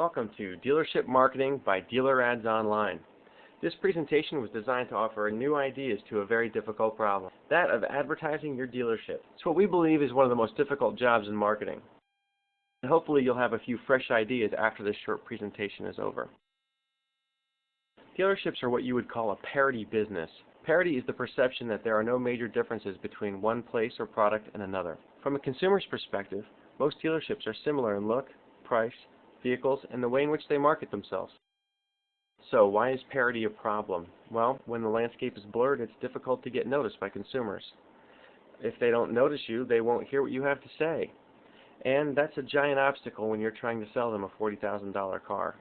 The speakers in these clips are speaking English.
Welcome to Dealership Marketing by Dealer Ads Online. This presentation was designed to offer new ideas to a very difficult problem, that of advertising your dealership. It's what we believe is one of the most difficult jobs in marketing. And hopefully you'll have a few fresh ideas after this short presentation is over. Dealerships are what you would call a parity business. Parity is the perception that there are no major differences between one place or product and another. From a consumer's perspective, most dealerships are similar in look, price, vehicles, and the way in which they market themselves. So why is parity a problem? Well, when the landscape is blurred, it's difficult to get noticed by consumers. If they don't notice you, they won't hear what you have to say. And that's a giant obstacle when you're trying to sell them a $40,000 car.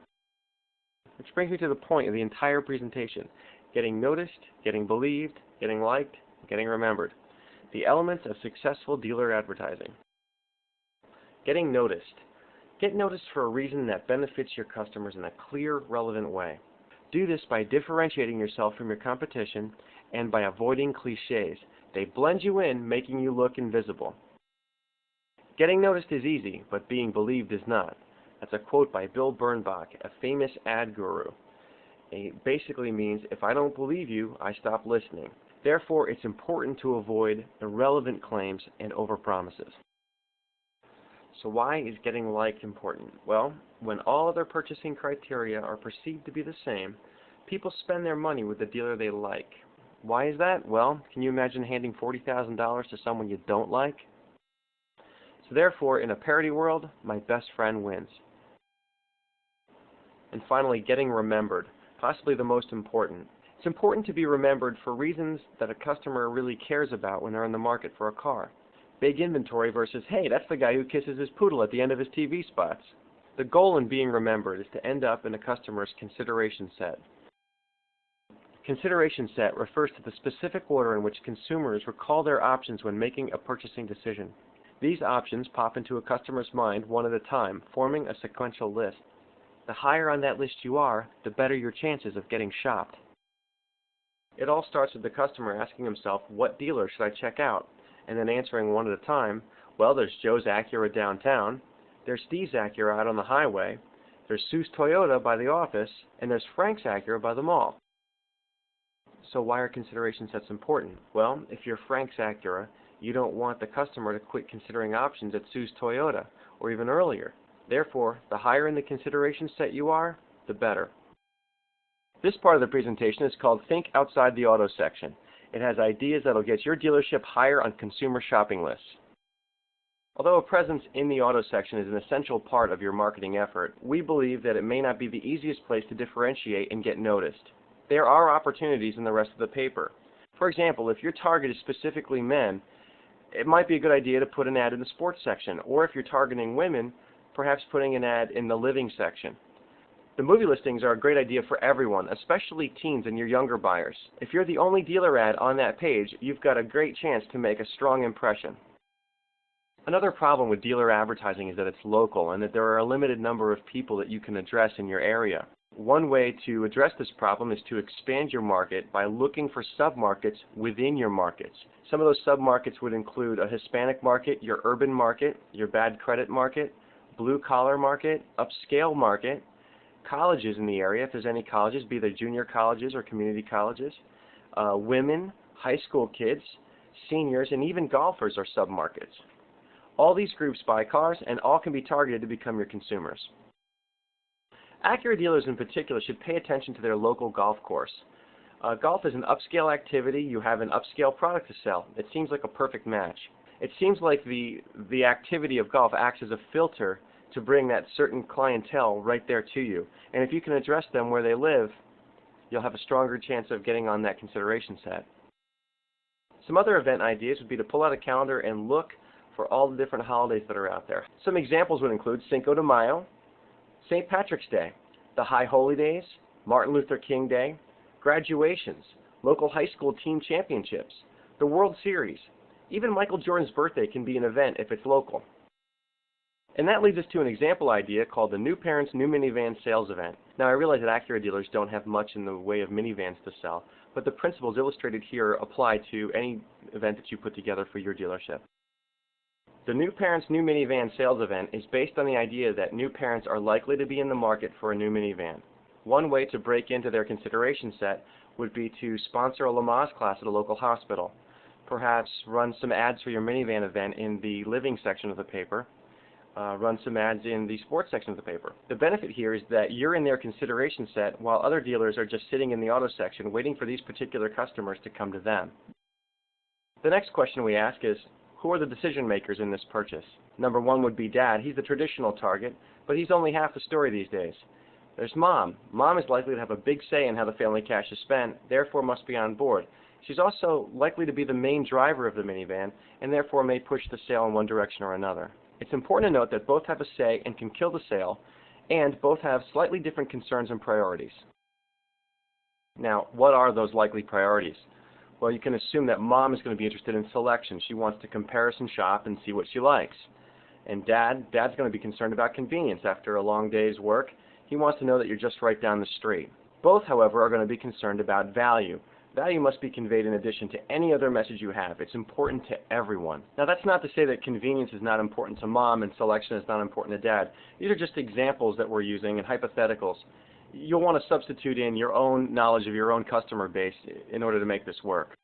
Which brings me to the point of the entire presentation: getting noticed, getting believed, getting liked, getting remembered. The elements of successful dealer advertising. Getting noticed. Get noticed for a reason that benefits your customers in a clear, relevant way. Do this by differentiating yourself from your competition and by avoiding cliches. They blend you in, making you look invisible. Getting noticed is easy, but being believed is not. That's a quote by Bill Bernbach, a famous ad guru. It basically means, if I don't believe you, I stop listening. Therefore, it's important to avoid irrelevant claims and overpromises. So why is getting liked important? Well, when all other purchasing criteria are perceived to be the same, people spend their money with the dealer they like. Why is that? Well, can you imagine handing $40,000 to someone you don't like? So therefore, in a parity world, my best friend wins. And finally, getting remembered, possibly the most important. It's important to be remembered for reasons that a customer really cares about when they're in the market for a car. Big inventory versus, hey, that's the guy who kisses his poodle at the end of his TV spots. The goal in being remembered is to end up in a customer's consideration set. Consideration set refers to the specific order in which consumers recall their options when making a purchasing decision. These options pop into a customer's mind one at a time, forming a sequential list. The higher on that list you are, the better your chances of getting shopped. It all starts with the customer asking himself, what dealer should I check out? And then answering one at a time, well, there's Joe's Acura downtown, there's Steve's Acura out on the highway, there's Sue's Toyota by the office, and there's Frank's Acura by the mall. So why are consideration sets important? Well, if you're Frank's Acura, you don't want the customer to quit considering options at Sue's Toyota, or even earlier. Therefore, the higher in the consideration set you are, the better. This part of the presentation is called Think Outside the Auto section. It has ideas that will get your dealership higher on consumer shopping lists. Although a presence in the auto section is an essential part of your marketing effort, we believe that it may not be the easiest place to differentiate and get noticed. There are opportunities in the rest of the paper. For example, if your target is specifically men, it might be a good idea to put an ad in the sports section, or if you're targeting women, perhaps putting an ad in the living section. The movie listings are a great idea for everyone, especially teens and your younger buyers. If you're the only dealer ad on that page, you've got a great chance to make a strong impression. Another problem with dealer advertising is that it's local and that there are a limited number of people that you can address in your area. One way to address this problem is to expand your market by looking for submarkets within your markets. Some of those submarkets would include a Hispanic market, your urban market, your bad credit market, blue-collar market, upscale market, colleges in the area, if there's any colleges, be they junior colleges or community colleges, women, high school kids, seniors, and even golfers are submarkets. All these groups buy cars, and all can be targeted to become your consumers. Acura dealers in particular should pay attention to their local golf course. Golf is an upscale activity. You have an upscale product to sell. It seems like a perfect match. It seems like the activity of golf acts as a filter to bring that certain clientele right there to you. And if you can address them where they live, you'll have a stronger chance of getting on that consideration set. Some other event ideas would be to pull out a calendar and look for all the different holidays that are out there. Some examples would include Cinco de Mayo, St. Patrick's Day, the High Holy Days, Martin Luther King Day, graduations, local high school team championships, the World Series. Even Michael Jordan's birthday can be an event if it's local. And that leads us to an example idea called the New Parents New Minivan Sales Event. Now, I realize that Acura dealers don't have much in the way of minivans to sell, but the principles illustrated here apply to any event that you put together for your dealership. The New Parents New Minivan sales event is based on the idea that new parents are likely to be in the market for a new minivan. One way to break into their consideration set would be to sponsor a Lamaze class at a local hospital. Perhaps run some ads for your minivan event in the living section of the paper. Run some ads in the sports section of the paper. The benefit here is that you're in their consideration set while other dealers are just sitting in the auto section waiting for these particular customers to come to them. The next question we ask is, who are the decision makers in this purchase? Number one would be Dad. He's the traditional target, but he's only half the story these days. There's Mom. Mom is likely to have a big say in how the family cash is spent, therefore must be on board. She's also likely to be the main driver of the minivan, and therefore may push the sale in one direction or another. It's important to note that both have a say and can kill the sale, and both have slightly different concerns and priorities. Now, what are those likely priorities? Well, you can assume that Mom is going to be interested in selection. She wants to comparison shop and see what she likes. And Dad's going to be concerned about convenience. After a long day's work, he wants to know that you're just right down the street. Both, however, are going to be concerned about value. Value must be conveyed in addition to any other message you have. It's important to everyone. Now, that's not to say that convenience is not important to Mom and selection is not important to Dad. These are just examples that we're using and hypotheticals. You'll want to substitute in your own knowledge of your own customer base in order to make this work.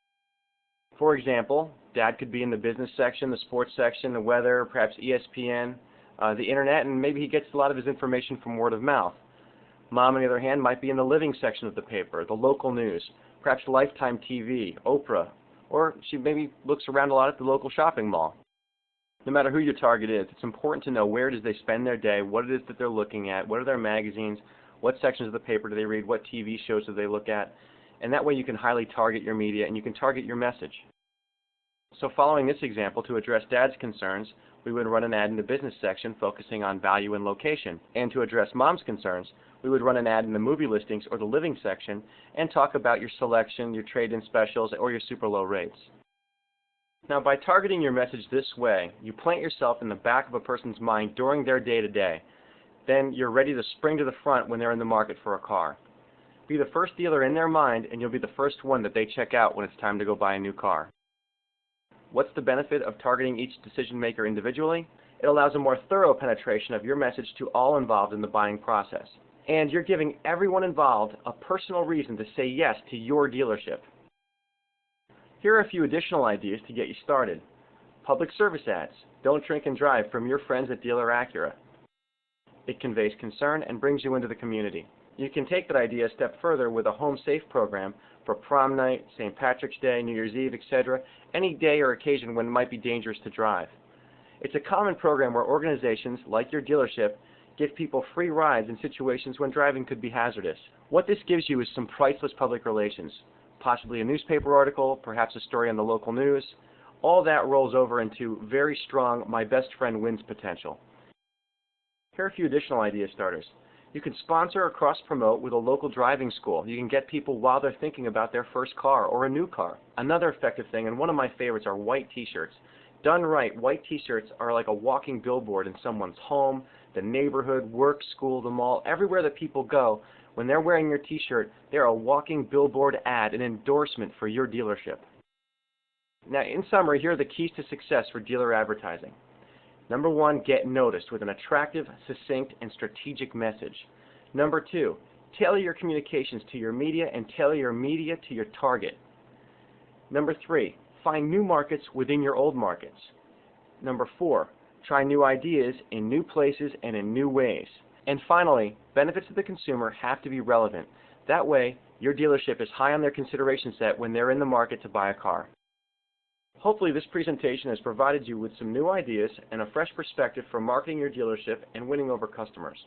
For example, Dad could be in the business section, the sports section, the weather, perhaps ESPN, the internet, and maybe he gets a lot of his information from word of mouth. Mom, on the other hand, might be in the living section of the paper, the local news, perhaps Lifetime TV, Oprah, or she maybe looks around a lot at the local shopping mall. No matter who your target is, it's important to know where it is they spend their day, what it is that they're looking at, what are their magazines, what sections of the paper do they read, what TV shows do they look at, and that way you can highly target your media and you can target your message. So following this example, to address Dad's concerns, we would run an ad in the business section focusing on value and location. And to address Mom's concerns, we would run an ad in the movie listings or the living section and talk about your selection, your trade-in specials, or your super low rates. Now, by targeting your message this way, you plant yourself in the back of a person's mind during their day-to-day. Then you're ready to spring to the front when they're in the market for a car. Be the first dealer in their mind, and you'll be the first one that they check out when it's time to go buy a new car. What's the benefit of targeting each decision maker individually? It allows a more thorough penetration of your message to all involved in the buying process. And you're giving everyone involved a personal reason to say yes to your dealership. Here are a few additional ideas to get you started. Public service ads. Don't drink and drive from your friends at Dealer Acura. It conveys concern and brings you into the community. You can take that idea a step further with a Home Safe program for prom night, St. Patrick's Day, New Year's Eve, etc., any day or occasion when it might be dangerous to drive. It's a common program where organizations, like your dealership, give people free rides in situations when driving could be hazardous. What this gives you is some priceless public relations, possibly a newspaper article, perhaps a story on the local news. All that rolls over into very strong my best friend wins potential. Here are a few additional idea starters. You can sponsor or cross-promote with a local driving school. You can get people while they're thinking about their first car or a new car. Another effective thing, and one of my favorites, are white t-shirts. Done right, white t-shirts are like a walking billboard in someone's home, the neighborhood, work, school, the mall, everywhere that people go. When they're wearing your t-shirt, they're a walking billboard ad, an endorsement for your dealership. Now, in summary, here are the keys to success for dealer advertising. Number one, get noticed with an attractive, succinct, and strategic message. Number two, tailor your communications to your media and tailor your media to your target. Number three, find new markets within your old markets. Number four, try new ideas in new places and in new ways. And finally, benefits to the consumer have to be relevant. That way, your dealership is high on their consideration set when they're in the market to buy a car. Hopefully this presentation has provided you with some new ideas and a fresh perspective for marketing your dealership and winning over customers.